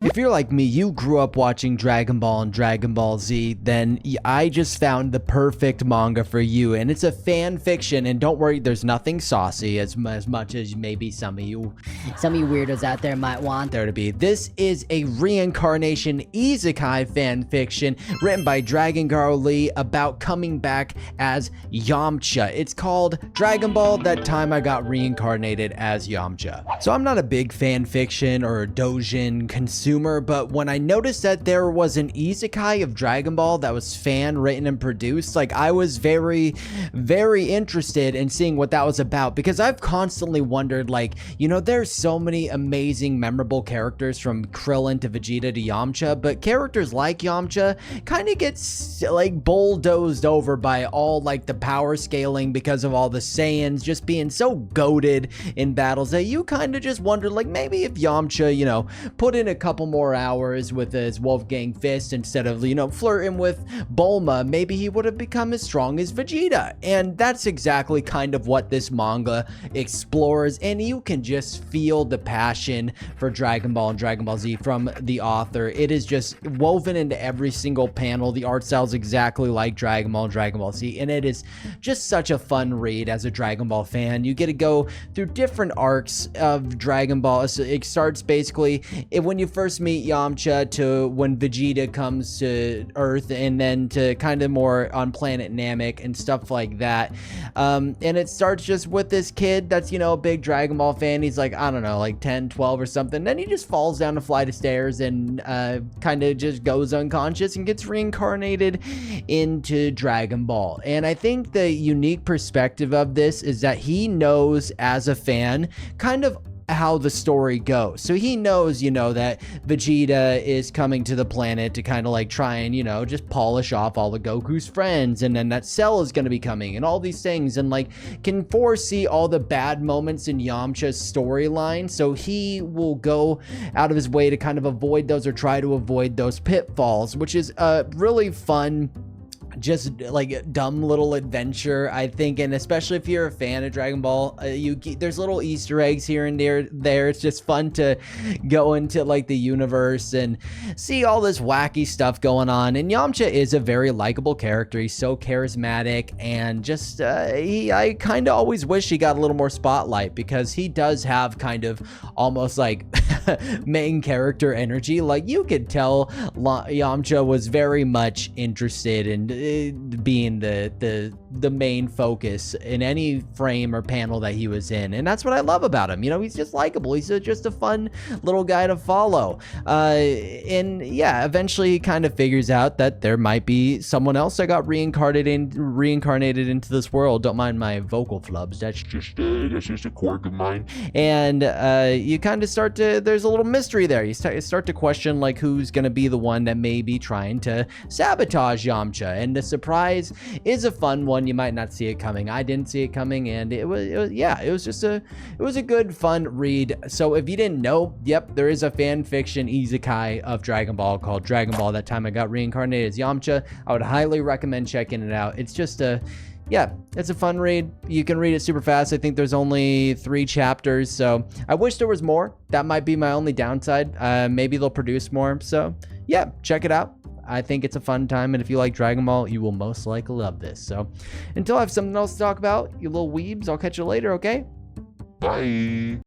If you're like me, you grew up watching Dragon Ball and Dragon Ball Z, then I just found the perfect manga for you, and it's a fan fiction, and don't worry, there's nothing saucy as much as maybe some of you weirdos out there might want there to be. This is a reincarnation Isekai fan fiction written by Dragon Girl Lee about coming back as Yamcha. It's called Dragon Ball That Time I Got Reincarnated as Yamcha. So I'm not a big fan fiction or doujin consumer, but when I noticed that there was an Isekai of Dragon Ball that was fan written and produced, like, I was very interested in seeing what that was about, because I've constantly wondered, like, you know, there's so many amazing memorable characters from Krillin to Vegeta to Yamcha, but characters like Yamcha kind of gets like bulldozed over by all like the power scaling because of all the Saiyans just being so goated in battles that you kind of just wonder, like, maybe if Yamcha, you know, put in a couple more hours with his Wolfgang fist instead of, you know, flirting with Bulma, maybe he would have become as strong as Vegeta. And that's exactly kind of what this manga explores, and you can just feel the passion for Dragon Ball and Dragon Ball Z from the author. It is just woven into every single panel. The art style is exactly like Dragon Ball and Dragon Ball Z, and it is just such a fun read as a Dragon Ball fan. You get to go through different arcs of Dragon Ball. So it starts basically when you first meet Yamcha to when Vegeta comes to Earth, and then to kind of more on planet Namek and stuff like that. And it starts just with this kid that's, you know, a big Dragon Ball fan. He's like, I don't know, like 10, 12 or something. Then he just falls down a flight of stairs and kind of just goes unconscious and gets reincarnated into Dragon Ball. And I think the unique perspective of this is that he knows as a fan kind of how the story goes. So he knows, you know, that Vegeta is coming to the planet to kind of like try and, you know, just polish off all of Goku's friends, and then that Cell is going to be coming and all these things, and like can foresee all the bad moments in Yamcha's storyline. So he will go out of his way to kind of avoid those, or try to avoid those pitfalls, which is a really fun, just like dumb little adventure, I think. And especially if you're a fan of Dragon Ball, there's little Easter eggs here and there. It's just fun to go into like the universe and see all this wacky stuff going on. And Yamcha is a very likable character. He's so charismatic, and just I kind of always wish he got a little more spotlight, because he does have kind of almost like main character energy. Like, you could tell Yamcha was very much interested in being the main focus in any frame or panel that he was in, and that's what I love about him. You know, he's just likable. He's just a fun little guy to follow. And yeah, eventually he kind of figures out that there might be someone else that got reincarnated into this world. Don't mind my vocal flubs. That's just a quirk of mine. And you kind of start to, there's a little mystery there. You start to question, like, who's going to be the one that may be trying to sabotage Yamcha. And the surprise is a fun one. You might not see it coming. I didn't see it coming, and it was a good fun read. So if you didn't know, yep, there is a fan fiction Isekai of Dragon Ball called Dragon Ball That Time I Got Reincarnated as Yamcha. I would highly recommend checking it out. It's just yeah, it's a fun read. You can read it super fast. I think there's only 3 chapters, so I wish there was more. That might be my only downside. Maybe they'll produce more. So yeah, check it out. I think it's a fun time, and if you like Dragon Ball, you will most likely love this. So until I have something else to talk about, you little weebs, I'll catch you later, okay? Bye.